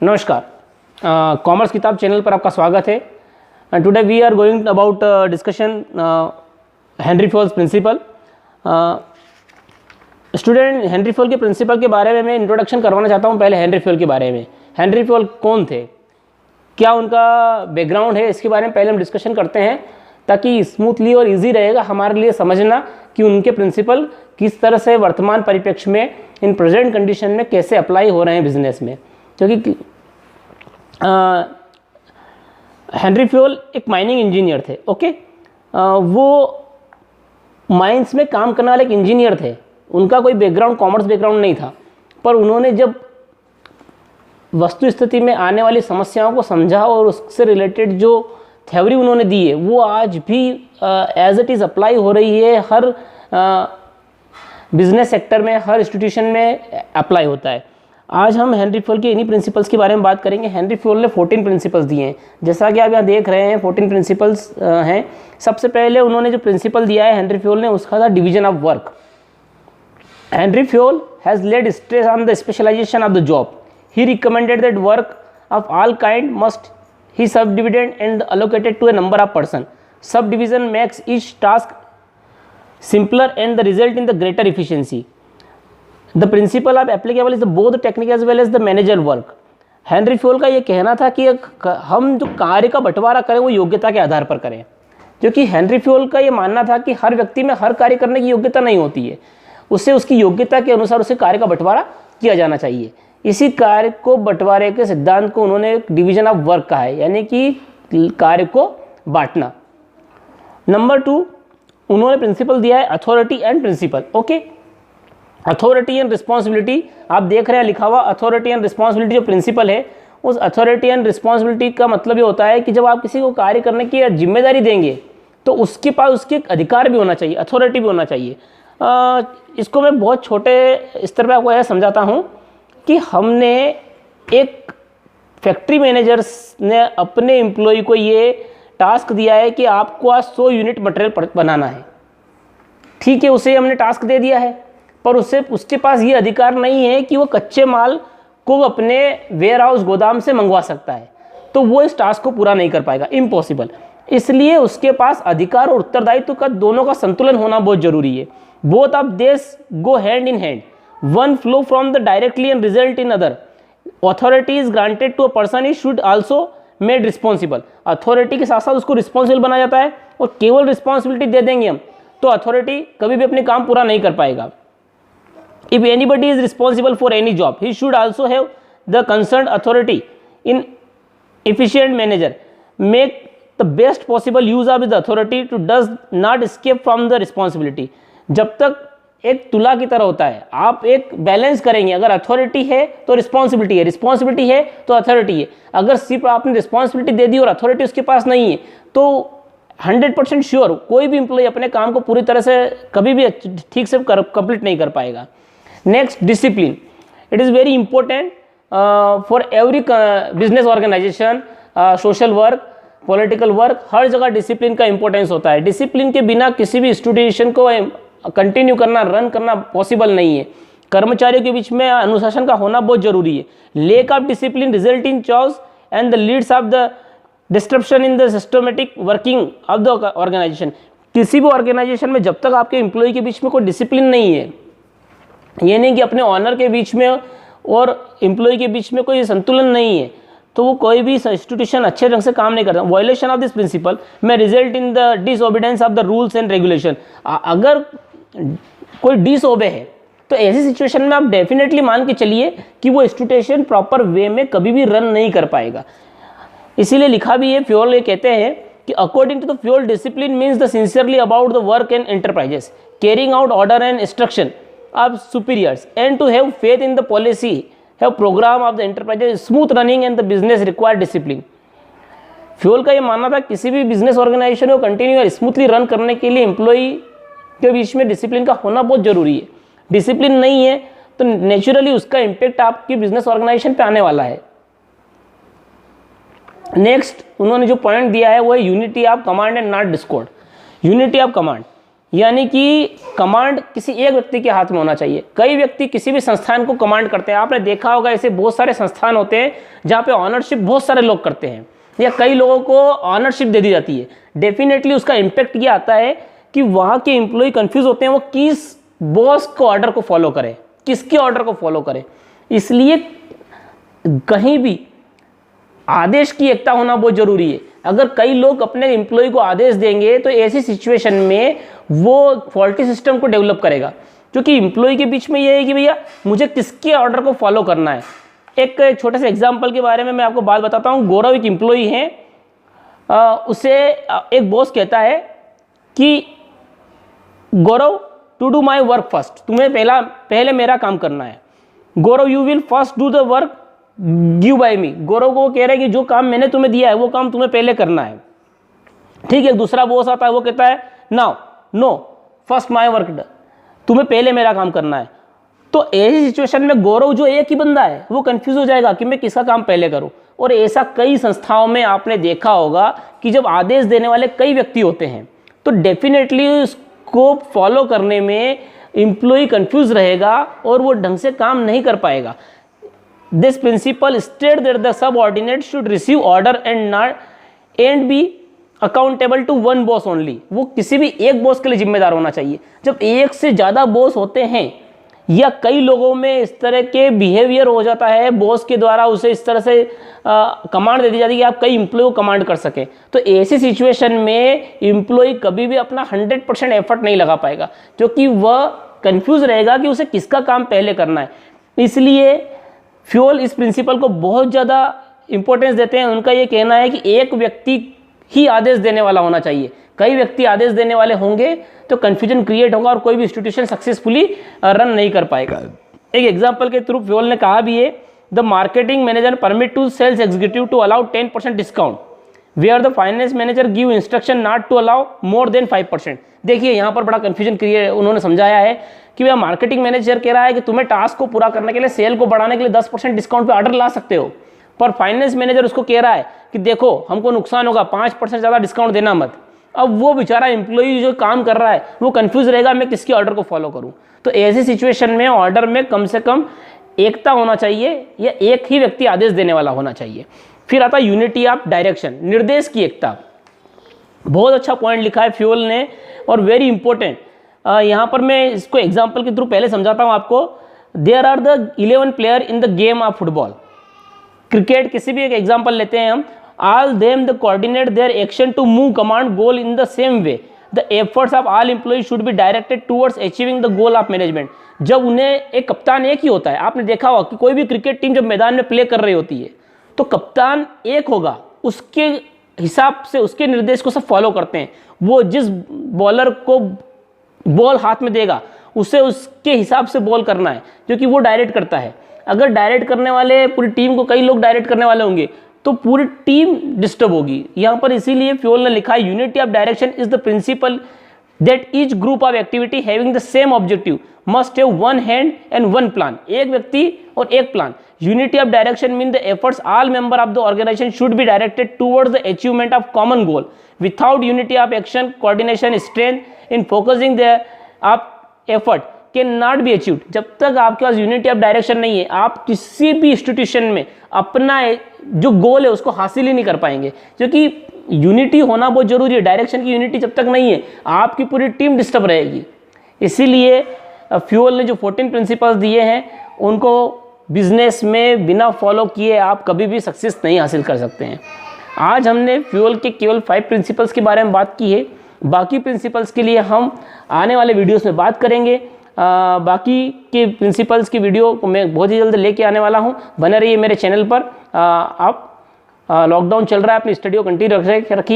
नमस्कार, कॉमर्स किताब चैनल पर आपका स्वागत है। Today we are going about discussion Henri Fayol's principle. Student, Henri Fayol के प्रिंसिपल के बारे में मैं इंट्रोडक्शन करवाना चाहता हूँ। पहले हेनरी फॉल के बारे में, हेनरी फॉल कौन थे, क्या उनका बैकग्राउंड है, इसके बारे में पहले हम डिस्कशन करते हैं, ताकि स्मूथली और इजी रहेगा हमारे लिए समझना कि उनके प्रिंसिपल किस तरह से वर्तमान परिप्रेक्ष्य में इन प्रेजेंट कंडीशन में कैसे अप्लाई हो रहे हैं बिजनेस में। क्योंकि हेनरी फॉल एक माइनिंग इंजीनियर थे। ओके, वो माइंस में काम करने वाले एक इंजीनियर थे। उनका कोई बैकग्राउंड कॉमर्स बैकग्राउंड नहीं था, पर उन्होंने जब वस्तु स्थिति में आने वाली समस्याओं को समझा और उससे रिलेटेड जो थ्योरी उन्होंने दी है वो आज भी एज इट इज़ अप्लाई हो रही है। हर बिजनेस सेक्टर में, हर इंस्टीट्यूशन में अप्लाई होता है। आज हम हेनरी फॉल के इन्हीं प्रिंसिपल्स के बारे में बात करेंगे। हेनरी फॉल ने 14 प्रिंसिपल्स दिए हैं, जैसा कि आप यहाँ देख रहे हैं 14 प्रिंसिपल्स हैं। सबसे पहले उन्होंने जो प्रिंसिपल दिया है हेनरी फॉल ने, उसका था division of work. Henri Fayol has laid stress on the specialisation of the job. He recommended that work of all kind must he subdivided and allocated to a number of person. Subdivision makes each task simpler and the result in the greater efficiency. The principle of applicable is the both technical as well as the managerial work. Henry fall का ये कहना था कि हम जो कार्य का बंटवारा करें वो योग्यता के आधार पर करें, क्योंकि हेनरी फॉल का ये मानना था कि हर व्यक्ति में हर कार्य करने की योग्यता नहीं होती है। उससे उसकी योग्यता के अनुसार उसे कार्य का बंटवारा किया जाना चाहिए। इसी कार्य को बंटवारे के सिद्धांत को उन्होंने डिवीजन ऑफ वर्क कहा है, यानी कि कार्य को बांटना। नंबर 2 उन्होंने प्रिंसिपल दिया है authority and principle. Okay, authority and responsibility आप देख रहे हैं लिखा हुआ अथॉरिटी एंड रिस्पॉन्सिबिलिटी। जो प्रिंसिपल है उस अथॉरिटी एंड रिस्पॉन्सिबिलिटी का मतलब ये होता है कि जब आप किसी को कार्य करने की जिम्मेदारी देंगे तो उसके पास उसके अधिकार भी होना चाहिए, अथॉरिटी भी होना चाहिए। इसको मैं बहुत छोटे स्तर पर आपको यह समझाता हूँ कि हमने एक फैक्ट्री मैनेजर्स ने अपने एम्प्लॉय को ये टास्क दिया है कि आपको आज 100 यूनिट मटेरियल बनाना है। ठीक है, उसे हमने टास्क दे दिया है, पर उसके पास ये अधिकार नहीं है कि वो कच्चे माल को अपने वेयर हाउस गोदाम से मंगवा सकता है, तो वो इस टास्क को पूरा नहीं कर पाएगा, इम्पॉसिबल। इसलिए उसके पास अधिकार और उत्तरदायित्व का दोनों का संतुलन होना बहुत जरूरी है। Both of this go hand in hand, one flow from the directly and result in other. Authority is granted to a person, he should also made responsible. Authority के साथ साथ उसको responsible बनाया जाता है, और केवल responsibility दे देंगे हम तो authority कभी भी अपने काम पूरा नहीं कर पाएगा। If anybody is responsible for any job, he should also have the concerned authority in efficient manner make the best possible use of the authority to does not escape from the responsibility. जब तक एक तुला की तरह होता है, आप एक बैलेंस करेंगे। अगर अथॉरिटी है तो रिस्पॉन्सिबिलिटी है, रिस्पॉन्सिबिलिटी है तो अथॉरिटी है। अगर सिर्फ आपने रिस्पॉन्सिबिलिटी दे दी और अथॉरिटी उसके पास नहीं है तो 100% श्योर कोई भी एम्प्लॉय अपने काम को पूरी तरह से कभी भी ठीक से कंप्लीट नहीं कर पाएगा। Next, discipline. It is very important for every business organisation, social work, political work, हर जगह डिसिप्लिन का इंपॉर्टेंस होता है। डिसिप्लिन के बिना किसी भी इंस्टीट्यूशन को कंटिन्यू करना, रन करना पॉसिबल नहीं है। कर्मचारियों के बीच में अनुशासन का होना बहुत जरूरी है। Lack of discipline result in chaos and the leads of the disruption in the systematic working of the organisation. किसी भी ऑर्गेनाइजेशन में जब तक आपके एम्प्लॉय के बीच में कोई डिसिप्लिन नहीं है, ये नहीं कि अपने ऑनर के बीच में और एम्प्लॉय के बीच में कोई संतुलन नहीं है, तो वो कोई भी इंस्टीट्यूशन अच्छे ढंग से काम नहीं करता। वायलेशन ऑफ दिस प्रिंसिपल में result in the disobedience of the rules and regulation. अगर कोई डिसओबे है तो ऐसी सिचुएशन में आप डेफिनेटली मान के चलिए कि वो इंस्टीट्यूशन प्रॉपर वे में कभी भी रन नहीं कर पाएगा। इसीलिए लिखा भी है, फ्योल ये कहते हैं कि according to the Fayol discipline means the sincerely about the work and enterprises, carrying out order and instruction of superiors and to have faith in the policy, have program of the enterprises, smooth running and the business required discipline. Fayol का ये मानना था किसी भी business organisation को continue smoothly run करने के लिए एम्प्लॉई के बीच में डिसिप्लिन का होना बहुत जरूरी है। डिसिप्लिन नहीं है तो नेचुरली उसका इम्पैक्ट आपकी बिजनेस ऑर्गेनाइजेशन पे आने वाला है। नेक्स्ट उन्होंने जो पॉइंट दिया है वो है unity of command and not Discord. Unity of command, यानी कि कमांड किसी एक व्यक्ति के हाथ में होना चाहिए। कई व्यक्ति किसी भी संस्थान को कमांड करते हैं, आपने देखा होगा ऐसे बहुत सारे संस्थान होते हैं जहाँ पे ऑनरशिप बहुत सारे लोग करते हैं या कई लोगों को ऑनरशिप दे दी जाती है। डेफिनेटली उसका इम्पैक्ट ये आता है कि वहाँ के एम्प्लॉय कंफ्यूज होते हैं वो किस बॉस को ऑर्डर को फॉलो करें, किसके ऑर्डर को फॉलो करें। इसलिए कहीं भी आदेश की एकता होना बहुत जरूरी है। अगर कई लोग अपने एम्प्लॉय को आदेश देंगे तो ऐसी सिचुएशन में वो फॉल्टी सिस्टम को डेवलप करेगा, क्योंकि एम्प्लॉय के बीच में ये है कि भैया मुझे किसके ऑर्डर को फॉलो करना है। एक छोटे से एग्जांपल के बारे में मैं आपको बात बताता हूँ। गौरव एक एम्प्लॉय है, उसे एक बॉस कहता है कि Gaurav to do my work first, तुम्हें पहले मेरा काम करना है। Gaurav you will first do the work give by me. Gaurav को वो कह रहा है कि जो काम मैंने तुम्हें दिया है वो काम तुम्हें पहले करना है। ठीक है, दूसरा बॉस आता है, वो कहता है now no first my work done, तुम्हें पहले मेरा काम करना है। तो ऐसी सिचुएशन में गौरव जो एक ही बंदा है वो कंफ्यूज हो जाएगा कि मैं किसका काम पहले करूं। और ऐसा कई संस्थाओं में आपने देखा होगा कि जब आदेश देने वाले कई व्यक्ति होते हैं तो डेफिनेटली उसको फॉलो करने में एम्प्लॉय कंफ्यूज रहेगा और वो ढंग से काम नहीं कर पाएगा। This principle states that the subordinate should receive order and be accountable to one boss only। वो किसी भी एक बॉस के लिए जिम्मेदार होना चाहिए। जब एक से ज़्यादा बॉस होते हैं या कई लोगों में इस तरह के बिहेवियर हो जाता है, बॉस के द्वारा उसे इस तरह से कमांड दे दी जाती है कि आप कई एम्प्लॉय को कमांड कर सकें, तो ऐसी सिचुएशन में एम्प्लॉय कभी भी अपना 100% एफर्ट नहीं लगा पाएगा, क्योंकि वह कंफ्यूज रहेगा कि उसे किसका काम पहले करना है। इसलिए फ्यूल इस प्रिंसिपल को बहुत ज़्यादा इंपॉर्टेंस देते हैं। उनका ये कहना है कि एक व्यक्ति ही आदेश देने वाला होना चाहिए। कई व्यक्ति आदेश देने वाले होंगे तो कन्फ्यूजन क्रिएट होगा और कोई भी इंस्टीट्यूशन सक्सेसफुली रन नहीं कर पाएगा। एक एग्जांपल के थ्रू फ्यूल ने कहा भी है, the marketing manager permit to sales executive to allow 10% discount where the finance manager give instruction not to allow more than 5%। देखिए यहाँ पर बड़ा कन्फ्यूजन क्रिएट उन्होंने समझाया है कि भैया मार्केटिंग मैनेजर कह रहा है कि तुम्हें टास्क को पूरा करने के लिए, सेल को बढ़ाने के लिए 10% डिस्काउंट पे ऑर्डर ला सकते हो, पर फाइनेंस मैनेजर उसको कह रहा है कि देखो हमको नुकसान होगा, 5% ज़्यादा डिस्काउंट देना मत। अब वो बेचारा एम्प्लॉय जो काम कर रहा है वो कंफ्यूज रहेगा मैं किसकी ऑर्डर को फॉलो करूँ। तो ऐसी सिचुएशन में ऑर्डर में कम से कम एकता होना चाहिए या एक ही व्यक्ति आदेश देने वाला होना चाहिए। फिर आता है यूनिटी ऑफ डायरेक्शन, निर्देश की एकता। बहुत अच्छा पॉइंट लिखा है फ्यूल ने और वेरी इंपॉर्टेंट। यहाँ पर मैं इसको एग्जाम्पल के थ्रू पहले समझाता हूँ आपको। There are the 11 player in the game of football. Cricket किसी भी एक एग्जाम्पल लेते हैं हम। All them the coordinate their action to move common goal in the same way. The efforts of all employees should be directed towards achieving the goal of management. जब उन्हें एक कप्तान एक ही होता है, आपने देखा होगा कि कोई भी क्रिकेट टीम जब मैदान में प्ले कर रही होती है तो कप्तान एक होगा, उसके हिसाब से उसके निर्देश को सब फॉलो करते हैं। वो जिस बॉलर को बॉल हाथ में देगा उसे उसके हिसाब से बॉल करना है, क्योंकि वो डायरेक्ट करता है। अगर डायरेक्ट करने वाले पूरी टीम को कई लोग डायरेक्ट करने वाले होंगे तो पूरी टीम डिस्टर्ब होगी। यहाँ पर इसीलिए फ्यूल ने लिखा है unity of direction is the principle that each group of activity having the same objective must have one hand and one plan. एक व्यक्ति और एक प्लान। Unity of direction mean the efforts all member of the organisation should be directed towards the achievement of common goal. Without unity of action coordination strength in focusing the of effort cannot be achieved. जब तक आपके पास unity of direction नहीं है आप किसी भी institution में अपना जो गोल है उसको हासिल ही नहीं कर पाएंगे, क्योंकि यूनिटी होना बहुत जरूरी है। डायरेक्शन की यूनिटी जब तक नहीं है आपकी पूरी टीम डिस्टर्ब रहेगी। इसीलिए फ्यूल ने जो 14 प्रिंसिपल्स दिए हैं उनको बिजनेस में बिना फॉलो किए आप कभी भी सक्सेस नहीं हासिल कर सकते हैं। आज हमने फ्यूल के केवल 5 प्रिंसिपल्स के बारे में बात की है। बाकी प्रिंसिपल्स के लिए हम आने वाले वीडियोस में बात करेंगे। बाकी के प्रिंसिपल्स की वीडियो को मैं बहुत ही जल्द लेके आने वाला हूं। बने रहिए मेरे चैनल पर। आप लॉकडाउन चल रहा है, अपनी स्टडी को कंटिन्यू रखिए।